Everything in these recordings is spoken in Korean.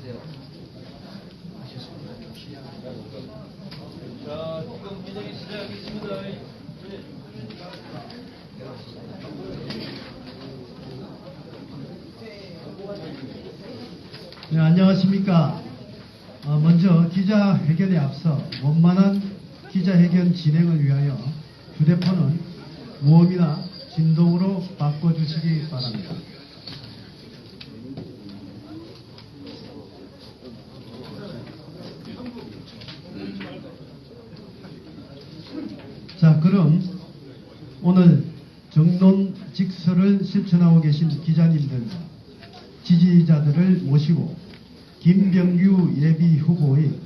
자, 지금 기정이 시작하겠습니다. 네, 안녕하십니까. 먼저 기자회견에 앞서 원만한 기자회견 진행을 위하여 휴대폰은 모음이나 진동으로 바꿔주시기 바랍니다. 자, 그럼 오늘 정론직설을 실천하고 계신 기자님들과 지지자들을 모시고 김병규 예비후보의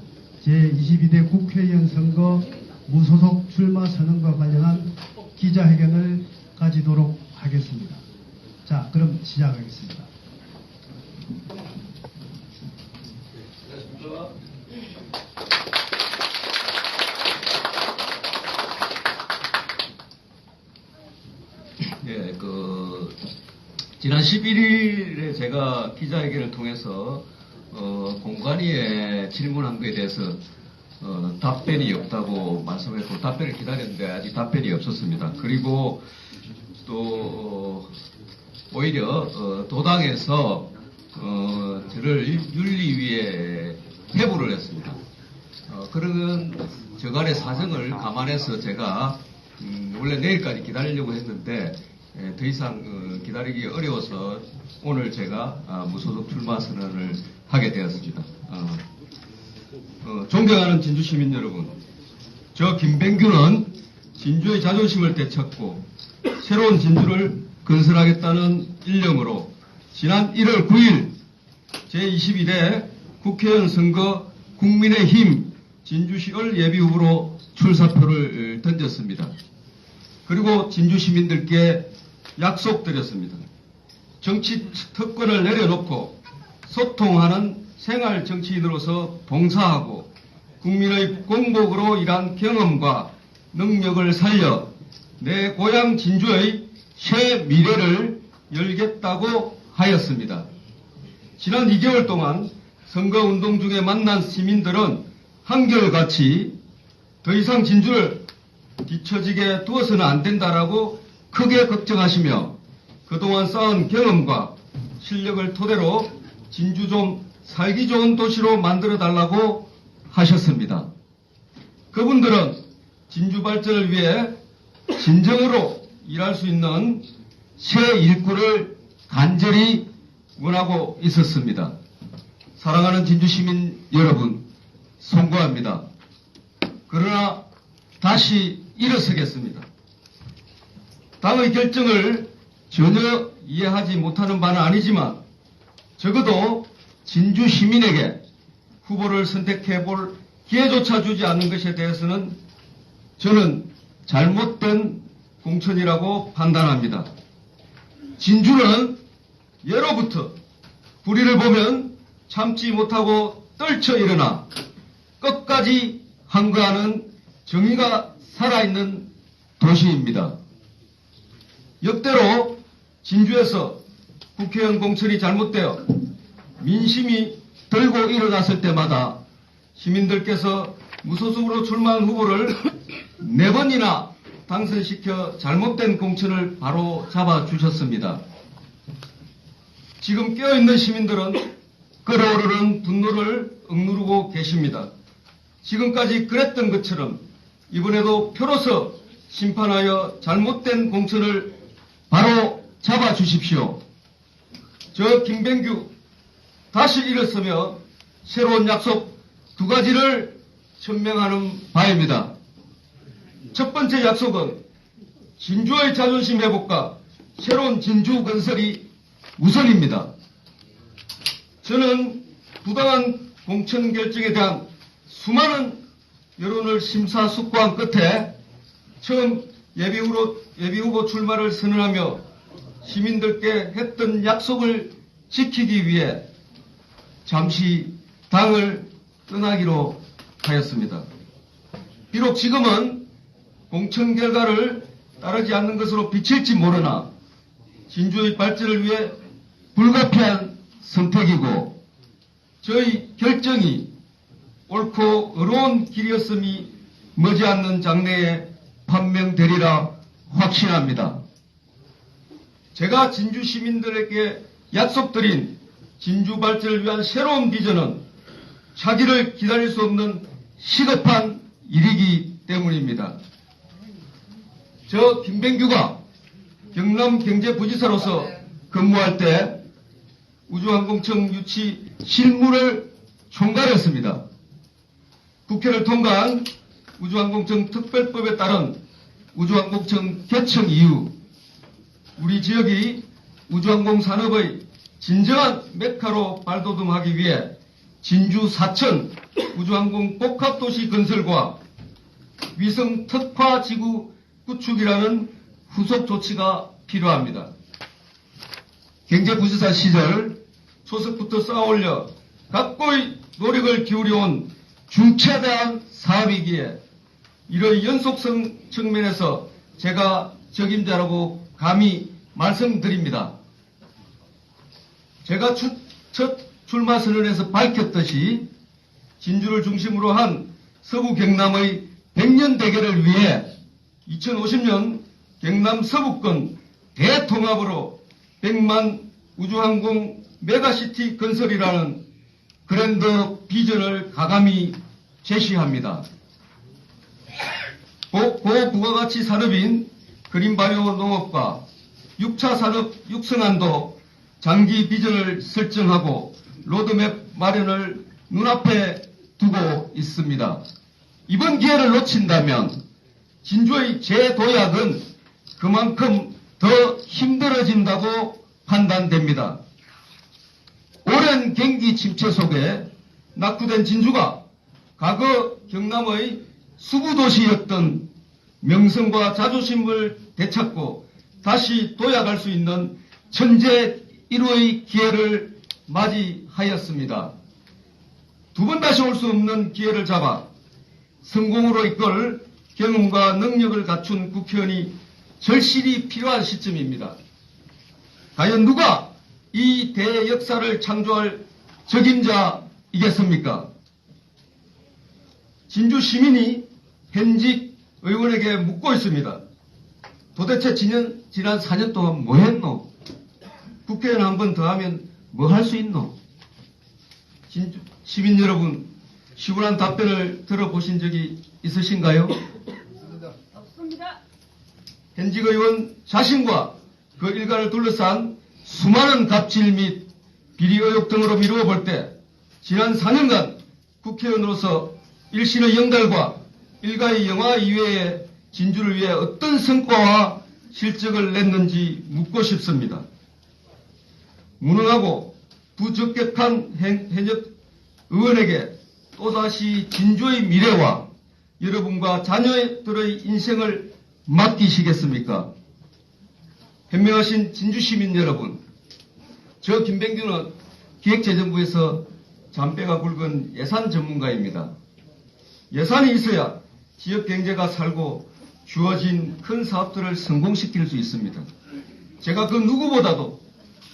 제22대 국회의원 선거 무소속 출마 선언과 관련한 기자회견을 가지도록 하겠습니다. 자, 그럼 시작하겠습니다. 예, 지난 11일에 제가 기자회견을 통해서 공관위에 질문한 것에 대해서 답변이 없다고 말씀했고 답변을 기다렸는데 아직 답변이 없었습니다. 그리고 또 오히려 도당에서 저를 윤리위에 회부를 했습니다. 그런 저간의 사정을 감안해서 제가 원래 내일까지 기다리려고 했는데 더 이상 기다리기 어려워서 오늘 제가 무소속 출마 선언을 하게 되었습니다. 존경하는 진주 시민 여러분, 저 김병규는 진주의 자존심을 되찾고 새로운 진주를 건설하겠다는 일념으로 지난 1월 9일 제22대 국회의원 선거 국민의힘 진주시을 예비후보로 출사표를 던졌습니다. 그리고 진주 시민들께 약속드렸습니다. 정치 특권을 내려놓고 소통하는 생활 정치인으로서 봉사하고 국민의 공복으로 일한 경험과 능력을 살려 내 고향 진주의 새 미래를 열겠다고 하였습니다. 지난 2개월 동안 선거운동 중에 만난 시민들은 한결같이 더 이상 진주를 뒤처지게 두어서는 안 된다라고 크게 걱정하시며 그동안 쌓은 경험과 실력을 토대로 진주 좀 살기 좋은 도시로 만들어 달라고 하셨습니다. 그분들은 진주 발전을 위해 진정으로 일할 수 있는 새 일꾼을 간절히 원하고 있었습니다. 사랑하는 진주 시민 여러분, 송구합니다. 그러나 다시 일어서겠습니다. 당의 결정을 전혀 이해하지 못하는 바는 아니지만 적어도 진주 시민에게 후보를 선택해볼 기회조차 주지 않는 것에 대해서는 저는 잘못된 공천이라고 판단합니다. 진주는 예로부터 불의를 보면 참지 못하고 떨쳐 일어나 끝까지 항거하는 정의가 살아있는 도시입니다. 역대로 진주에서 국회의원 공천이 잘못되어 민심이 들고 일어났을 때마다 시민들께서 무소속으로 출마한 후보를 4번이나 당선시켜 잘못된 공천을 바로 잡아주셨습니다. 지금 깨어있는 시민들은 끓어오르는 분노를 억누르고 계십니다. 지금까지 그랬던 것처럼 이번에도 표로서 심판하여 잘못된 공천을 바로 잡아주십시오. 저 김병규 다시 일어서며 새로운 약속 2가지를 천명하는 바입니다. 첫 번째 약속은 진주의 자존심 회복과 새로운 진주 건설이 우선입니다. 저는 부당한 공천 결정에 대한 수많은 여론을 심사숙고한 끝에 처음 예비후보 출마를 선언하며 시민들께 했던 약속을 지키기 위해 잠시 당을 떠나기로 하였습니다. 비록 지금은 공천 결과를 따르지 않는 것으로 비칠지 모르나 진주의 발전을 위해 불가피한 선택이고 저희 결정이 옳고 의로운 길이었음이 머지않는 장래에 판명되리라 확신합니다. 제가 진주 시민들에게 약속드린 진주 발전을 위한 새로운 비전은 차기를 기다릴 수 없는 시급한 일이기 때문입니다. 저 김병규가 경남경제부지사로서 근무할 때 우주항공청 유치 실무를 총괄했습니다. 국회를 통과한 우주항공청 특별법에 따른 우주항공청 개청 이후 우리 지역이 우주항공 산업의 진정한 메카로 발돋움하기 위해 진주 사천 우주항공 복합도시 건설과 위성 특화 지구 구축이라는 후속 조치가 필요합니다. 경제부지사 시절 초석부터 쌓아올려 각고의 노력을 기울여온 중차대한 사업이기에 이러한 연속성 측면에서 제가 적임자라고 감히 말씀드립니다. 제가 첫 출마 선언에서 밝혔듯이 진주를 중심으로 한 서부 경남의 100년 대계를 위해 2050년 경남 서부권 대통합으로 100만 우주항공 메가시티 건설이라는 그랜드 비전을 가감히 제시합니다. 고부가가치 산업인 그린바이오 농업과 6차 산업 육성안도 장기 비전을 설정하고 로드맵 마련을 눈앞에 두고 있습니다. 이번 기회를 놓친다면 진주의 재도약은 그만큼 더 힘들어진다고 판단됩니다. 오랜 경기 침체 속에 낙후된 진주가 과거 경남의 수부도시였던 명성과 자존심을 되찾고 다시 도약할 수 있는 천재 1호의 기회를 맞이하였습니다. 두 번 다시 올 수 없는 기회를 잡아 성공으로 이끌 경험과 능력을 갖춘 국회의원이 절실히 필요한 시점입니다. 과연 누가 이 대역사를 창조할 적임자이겠습니까? 진주 시민이 현직 의원에게 묻고 있습니다. 도대체 지난 4년 동안 뭐 했노? 국회의원 한 번 더 하면 뭐 할 수 있노? 진주 시민 여러분, 시원한 답변을 들어보신 적이 있으신가요? 없습니다. 현직 의원 자신과 그 일가를 둘러싼 수많은 갑질 및 비리 의혹 등으로 미루어 볼 때 지난 4년간 국회의원으로서 일신의 영달과 일가의 영화 이외에 진주를 위해 어떤 성과와 실적을 냈는지 묻고 싶습니다. 무능하고 부적격한 현역 의원에게 또다시 진주의 미래와 여러분과 자녀들의 인생을 맡기시겠습니까? 현명하신 진주시민 여러분, 저 김병규는 기획재정부에서 잔뼈가 굵은 예산 전문가입니다. 예산이 있어야 지역 경제가 살고 주어진 큰 사업들을 성공시킬 수 있습니다. 제가 그 누구보다도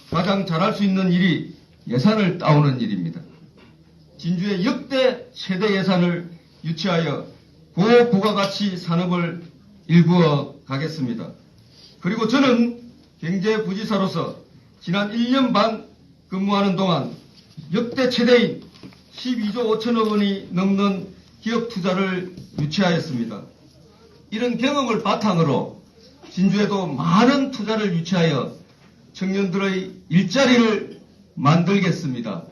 가장 잘할 수 있는 일이 예산을 따오는 일입니다. 진주의 역대 최대 예산을 유치하여 고부가가치 산업을 일구어 가겠습니다. 그리고 저는 경제부지사로서 지난 1년 반 근무하는 동안 역대 최대인 12조 5천억 원이 넘는 기업 투자를 유치하였습니다. 이런 경험을 바탕으로 진주에도 많은 투자를 유치하여 청년들의 일자리를 만들겠습니다.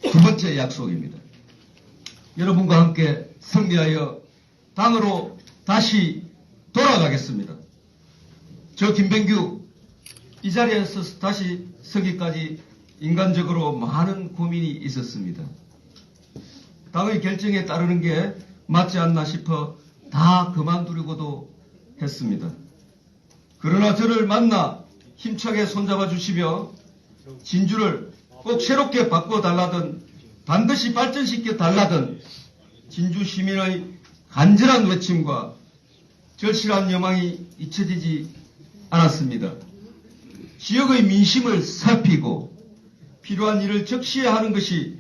두 번째 약속입니다. 여러분과 함께 승리하여 당으로 다시 돌아가겠습니다. 저 김병규 이 자리에서 다시 서기까지 인간적으로 많은 고민이 있었습니다. 당의 결정에 따르는 게 맞지 않나 싶어 다 그만두려고도 했습니다. 그러나 저를 만나 힘차게 손잡아 주시며 진주를 꼭 새롭게 바꿔달라든 반드시 발전시켜 달라든 진주 시민의 간절한 외침과 절실한 여망이 잊혀지지 않았습니다. 지역의 민심을 살피고 필요한 일을 적시해야 하는 것이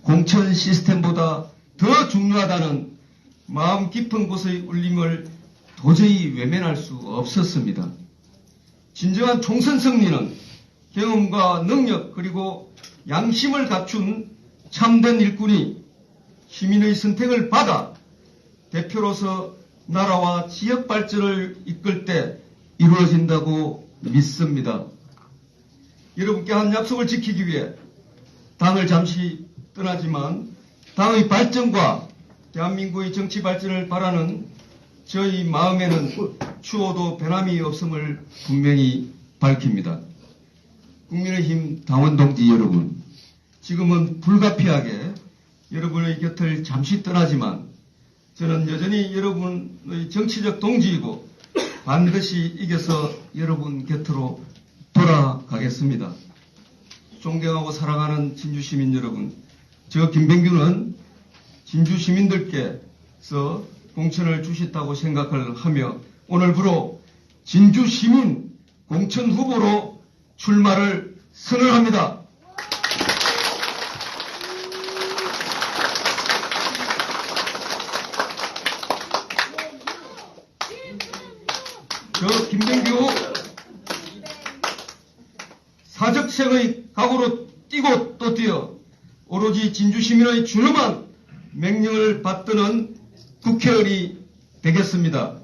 공천 시스템보다 더 중요하다는 마음 깊은 곳의 울림을 도저히 외면할 수 없었습니다. 진정한 총선 승리는 경험과 능력 그리고 양심을 갖춘 참된 일꾼이 시민의 선택을 받아 대표로서 나라와 지역 발전을 이끌 때 이루어진다고 믿습니다. 여러분께 한 약속을 지키기 위해 당을 잠시 떠나지만 당의 발전과 대한민국의 정치 발전을 바라는 저희 마음에는 추호도 변함이 없음을 분명히 밝힙니다. 국민의힘 당원 동지 여러분, 지금은 불가피하게 여러분의 곁을 잠시 떠나지만 저는 여전히 여러분의 정치적 동지이고 반드시 이겨서 여러분 곁으로 돌아가겠습니다. 존경하고 사랑하는 진주시민 여러분, 저 김병규는 진주시민들께서 공천을 주셨다고 생각을 하며 오늘부로 진주시민 공천 후보로 출마를 선언합니다. 저 김병규 사적생의 각오로 뛰고 또 뛰어 오로지 진주시민의 준엄한 명령을 받드는 국회의원이 되겠습니다.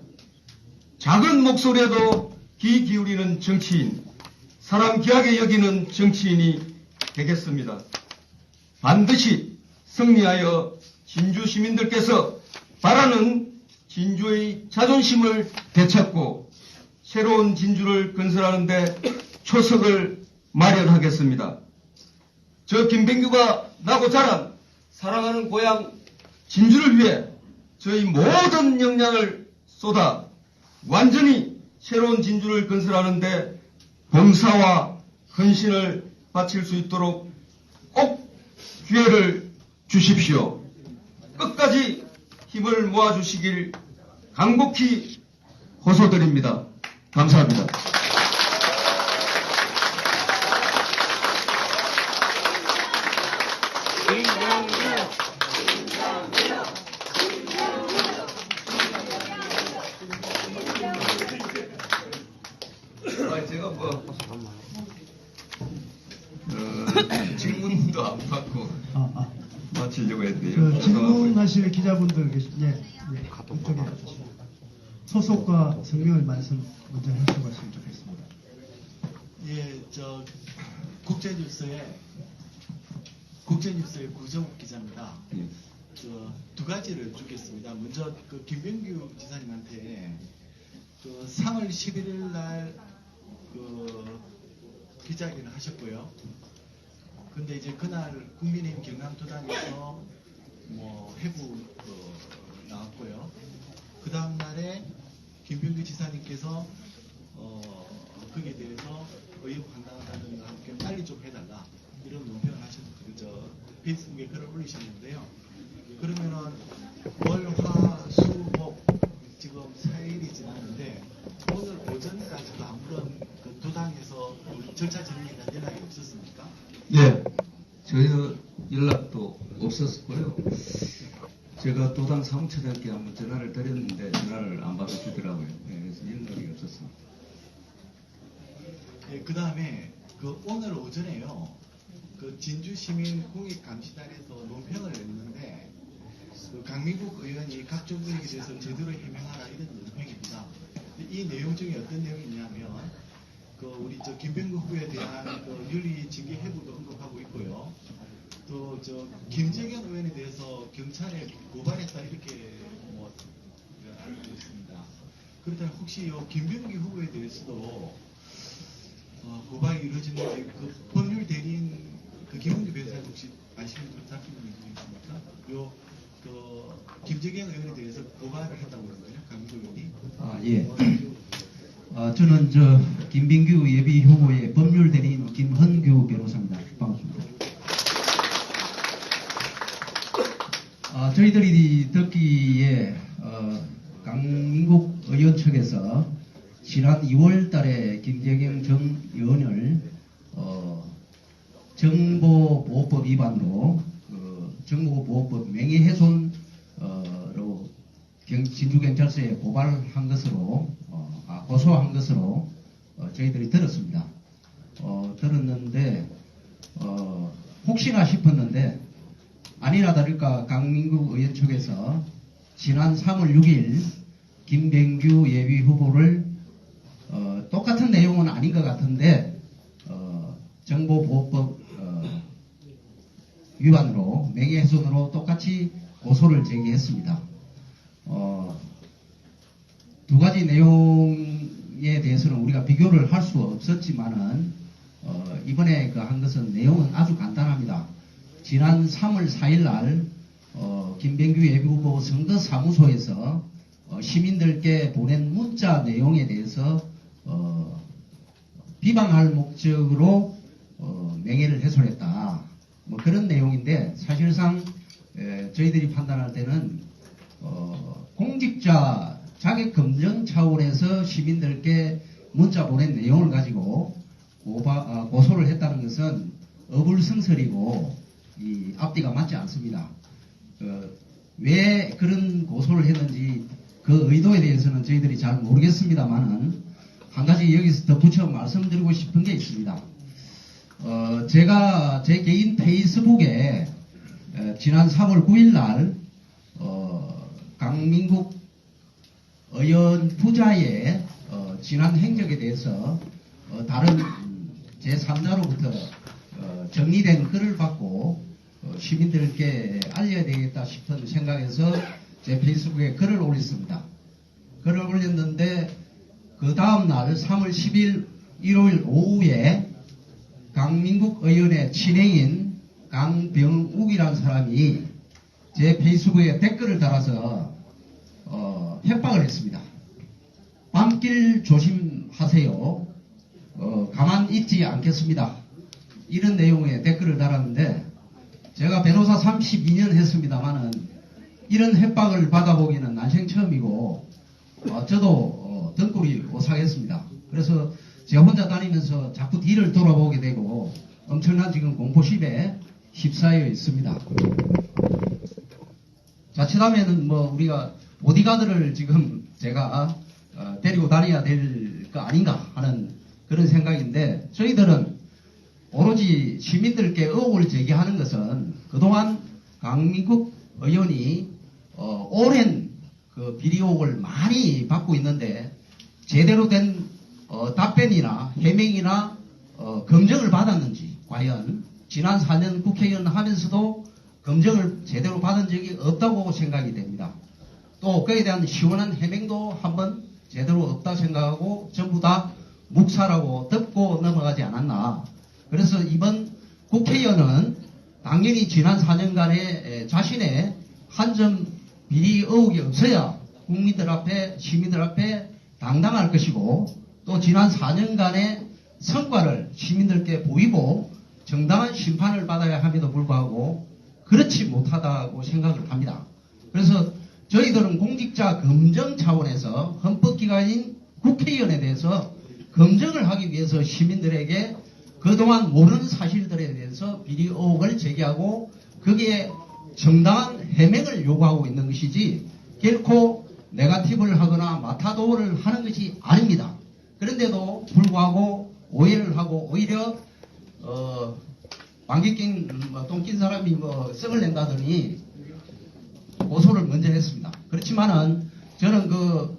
작은 목소리에도 귀 기울이는 정치인, 사람 귀하게 여기는 정치인이 되겠습니다. 반드시 승리하여 진주 시민들께서 바라는 진주의 자존심을 되찾고 새로운 진주를 건설하는 데 초석을 마련하겠습니다. 저 김병규가 나고 자란 사랑하는 고향 진주를 위해 저희 모든 역량을 쏟아 완전히 새로운 진주를 건설하는 데 봉사와 헌신을 바칠 수 있도록 꼭 기회를 주십시오. 끝까지 힘을 모아주시길 간곡히 호소드립니다. 감사합니다. 제가 질문도 안 받고 마치려고 했는데요. 질문하실 기자분들 예, 그쪽에 소속과 성명을 말씀 먼저 하시고 가시면 좋겠습니다. 예, 국제뉴스의 구정욱 기자입니다. 예. 두 가지를 주겠습니다. 먼저 김병규 지사님한테 3월 11일 날 기자회견을 하셨고요. 근데 이제 그날 국민의힘 경남도당에서 해부 나왔고요. 그 다음 날에 김병규 지사님께서 거기에 대해서 의혹한다는 것과 함께 빨리 좀 해달라 이런 논평을 하셔서 페이스북에 글을 올리셨는데요. 그러면은 월, 화, 수, 목 지금 4일이 지났는데 오늘 오전까지도 아무런 도당에서 절차 진행에 대한 연락이 없었습니까? 예, 저희 연락도 없었고요. 제가 도당 사무처장께 한번 전화를 드렸는데 전화를 안 받아주더라고요. 예, 그래서 연락이 없었습니다. 예, 그 다음에 오늘 오전에요. 진주시민 공익감시단에서 논평을 냈는데 강민국 의원이 각종 의혹에 대해서 제대로 해명하라 이런 논평입니다. 이 내용 중에 어떤 내용이 있냐면 우리 김병구 후보에 대한 윤리 징계 해부도 언급하고 있고요. 또 김재경 의원에 대해서 경찰에 고발했다 이렇게 알고 있습니다. 그렇다면 혹시 김병구 후보에 대해서도 고발이 이루어지는데 법률 대리인 김은규 변호사님 혹시 아시는 분 잡히는 분이 있습니까? 김재경 의원에 대해서 고발을 했다고 그러거든요. 강민구 의원이. 예. 저는 김병규 예비 후보의 법률 대리인 김헌규 변호사입니다. 반갑습니다. 저희들이 듣기에 강민국 의원 측에서 지난 2월 달에 김재경 전 의원을 정보보호법 위반으로 정보보호법 명예훼손 로 진주경찰서에 고발한 것으로 고소한 것으로 저희들이 들었습니다. 들었는데 혹시나 싶었는데 아니나 다를까 강민국 의원 측에서 지난 3월 6일 김병규 예비 후보를 똑같은 내용은 아닌 것 같은데 정보보호법 위반으로 명예훼손으로 똑같이 고소를 제기했습니다. 두 가지 내용에 대해서는 우리가 비교를 할 수 없었지만은 이번에 한 것은 내용은 아주 간단합니다. 지난 3월 4일 날 김병규 예비후보 선거사무소에서 시민들께 보낸 문자 내용에 대해서 비방할 목적으로 명예를 훼손했다. 뭐 그런 내용인데 사실상 저희들이 판단할 때는 공직자 자격 검증 차원에서 시민들께 문자 보낸 내용을 가지고 고소를 했다는 것은 어불성설이고 이 앞뒤가 맞지 않습니다. 왜 그런 고소를 했는지 그 의도에 대해서는 저희들이 잘 모르겠습니다만은 한 가지 여기서 덧붙여 말씀드리고 싶은 게 있습니다. 제가 제 개인 페이스북에 지난 3월 9일 날 강민국 의원 부자의 지난 행적에 대해서 다른 제3자로부터 정리된 글을 받고 시민들께 알려야 되겠다 싶은 생각에서 제 페이스북에 글을 올렸습니다. 글을 올렸는데 그 다음날 3월 10일 일요일 오후에 강민국 의원의 친행인 강병욱이라는 사람이 제 페이스북에 댓글을 달아서 협박을 했습니다. 밤길 조심하세요. 가만 있지 않겠습니다. 이런 내용의 댓글을 달았는데 제가 변호사 32년 했습니다만은 이런 협박을 받아보기는 난생 처음이고 저도 등골이 오싹했습니다. 그래서 제가 혼자 다니면서 자꾸 뒤를 돌아보게 되고 엄청난 지금 공포심에 휩싸여 있습니다. 자칫하면은 우리가 보디가드를 지금 제가 데리고 다녀야 될 거 아닌가 하는 그런 생각인데 저희들은 오로지 시민들께 의혹을 제기하는 것은 그동안 강민국 의원이 오랜 그 비리 의혹을 많이 받고 있는데 제대로 된 답변이나 해명이나 검증을 받았는지 과연 지난 4년 국회의원 하면서도 검증을 제대로 받은 적이 없다고 생각이 됩니다. 또 그에 대한 시원한 해명도 한번 제대로 없다 생각하고 전부 다 묵살하고 덮고 넘어가지 않았나. 그래서 이번 국회의원은 당연히 지난 4년간의 자신의 한 점 비리 의혹이 없어야 국민들 앞에 시민들 앞에 당당할 것이고 또 지난 4년간의 성과를 시민들께 보이고 정당한 심판을 받아야 함에도 불구하고 그렇지 못하다고 생각을 합니다. 그래서 저희들은 공직자 검증 차원에서 헌법기관인 국회의원에 대해서 검증을 하기 위해서 시민들에게 그동안 모르는 사실들에 대해서 비리 의혹을 제기하고 거기에 정당한 해명을 요구하고 있는 것이지 결코 네거티브를 하거나 마타도를 하는 것이 아닙니다. 그런데도 불구하고 오해를 하고 오히려 방귀 낀 똥낀 사람이 썩을 낸다더니 고소를 먼저 했습니다. 그렇지만은 저는 그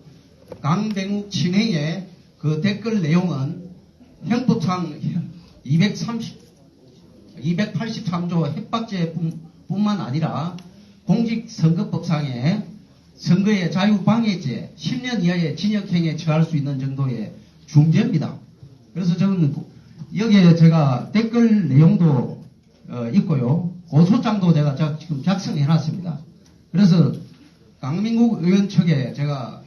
강병욱 친행의 그 댓글 내용은 형법상 283조 협박죄뿐만 아니라 공직선거법상의 선거의 자유방해죄 10년 이하의 징역형에 처할 수 있는 정도의 중죄입니다. 그래서 저는 여기에 제가 댓글 내용도 있고요. 고소장도 제가 지금 작성해 놨습니다. 그래서 강민국 의원 측에 제가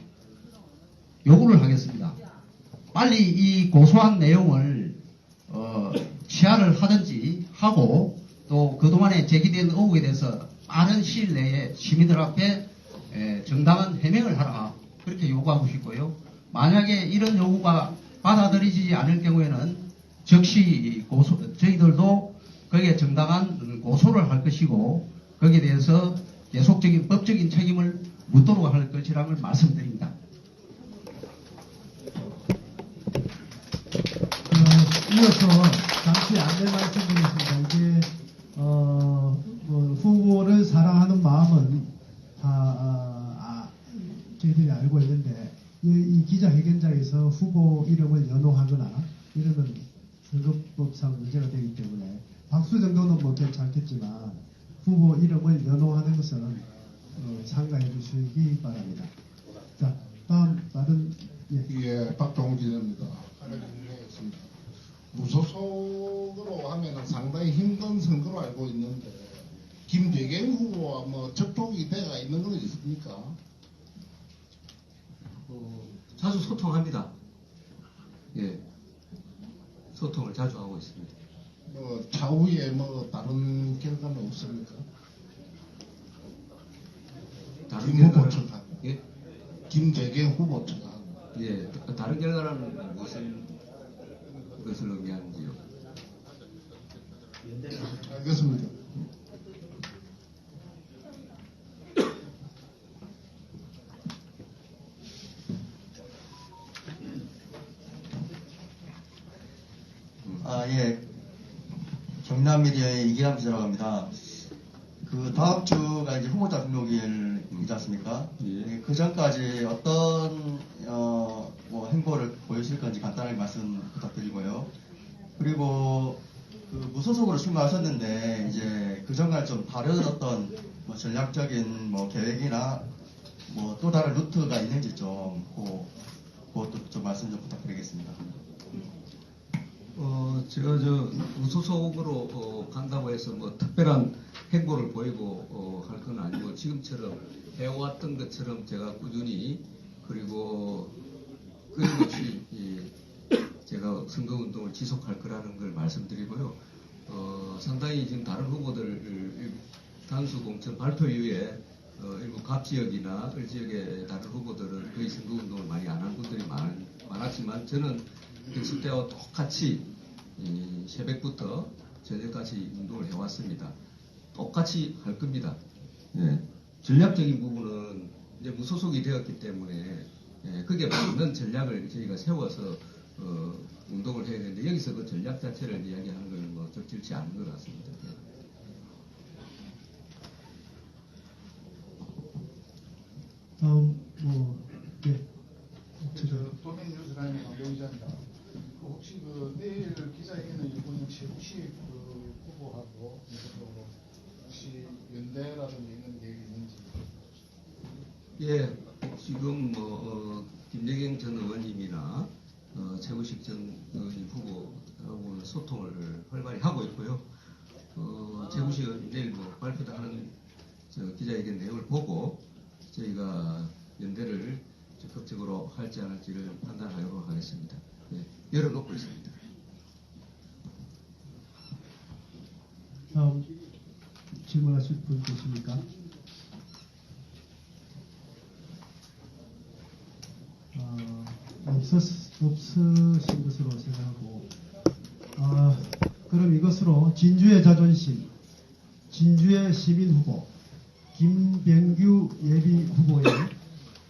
요구를 하겠습니다. 빨리 이 고소한 내용을 취하를 하든지 하고 또 그동안에 제기된 의혹에 대해서 빠른 시일 내에 시민들 앞에 정당한 해명을 하라 그렇게 요구하고 싶고요. 만약에 이런 요구가 받아들이지 않을 경우에는 즉시 저희들도 거기에 정당한 고소를 할 것이고 거기에 대해서 계속적인 법적인 책임을 묻도록 할 것이라는 걸 말씀드립니다. 이어서 잠시 안내 말씀드리겠습니다. 이게 후보를 사랑하는 마음은 다 저희들이 알고 있는데 이 기자회견장에서 후보 이름을 연호하거나 이러면 선거법상 문제가 되기 때문에 박수 정도는 뭐 괜찮겠지만 후보 이름을 연호하는 것은 상가해 주시기 바랍니다. 자, 다음 다른 예, 박동진입니다. 하나 질문하겠습니다. 무소속으로 하면은 상당히 힘든 선거로 알고 있는데 김대경 후보와 뭐 접촉이 돼가 있는 건 있습니까? 자주 소통합니다. 예, 소통을 자주 하고 있습니다. 뭐 차후에 뭐 다른 결과는 없습니까? 다른 김 후보 결과는 측하고 예, 김대경 후보 측하고 예, 다른 결과는 무슨 것을 의미하는지요? 알겠습니다. 예. 경남미디어의 이기람 기자라고 합니다. 그 다음 주가 이제 후보자 등록일이지 않습니까? 예. 그 전까지 어떤 뭐 행보를 보여주실 건지 간단하게 말씀 부탁드리고요. 그리고 그 무소속으로 출마하셨는데 이제 그 전과 좀 다른 어떤 뭐 전략적인 뭐 계획이나 뭐 또 다른 루트가 있는지 좀 그것도 좀 말씀 좀 부탁드리겠습니다. 제가 무소속으로 간다고 해서 뭐 특별한 행보를 보이고 할 건 아니고 지금처럼 해왔던 것처럼 제가 꾸준히 그리고 끊임없이 제가 선거운동을 지속할 거라는 걸 말씀드리고요. 상당히 지금 다른 후보들 단수 공천 발표 이후에 일부 갑 지역이나 을 지역의 다른 후보들은 거의 선거운동을 많이 안 한 분들이 많았지만 저는 됐을 때와 똑같이 새벽부터 저녁까지 운동을 해왔습니다. 똑같이 할 겁니다. 예, 전략적인 부분은 이제 무소속이 되었기 때문에 그게 맞는 전략을 저희가 세워서 운동을 해야 되는데 여기서 그 전략 자체를 이야기하는 건 뭐 적절치 않은 것 같습니다. 다음 도매뉴스라는 강병기자입니다. 혹시 그 내일 기자회견의 일본 혹시 그 후보하고 혹시 연대라든지 있는 계획이 있는지? 예, 지금 김대경 전 의원님이나 최우식 전 의원님 후보하고는 소통을 활발히 하고 있고요. 최우식 의원님 내일 발표도 하는 기자회견 내용을 보고 저희가 연대를 적극적으로 할지 안 할지를 판단하도록 하겠습니다. 예, 열어놓고 있습니다. 다음 질문하실 분 계십니까? 없으신 것으로 생각하고 그럼 이것으로 진주의 자존심, 진주의 시민 후보 김병규 예비 후보의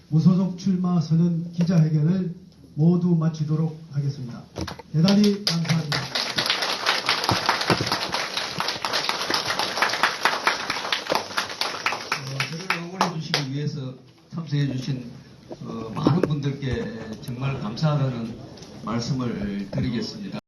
무소속 출마 선언 기자회견을 모두 마치도록 하겠습니다. 대단히 감사합니다. 저를 응원해 주시기 위해서 참석해 주신 많은 분들께 정말 감사하다는 말씀을 드리겠습니다.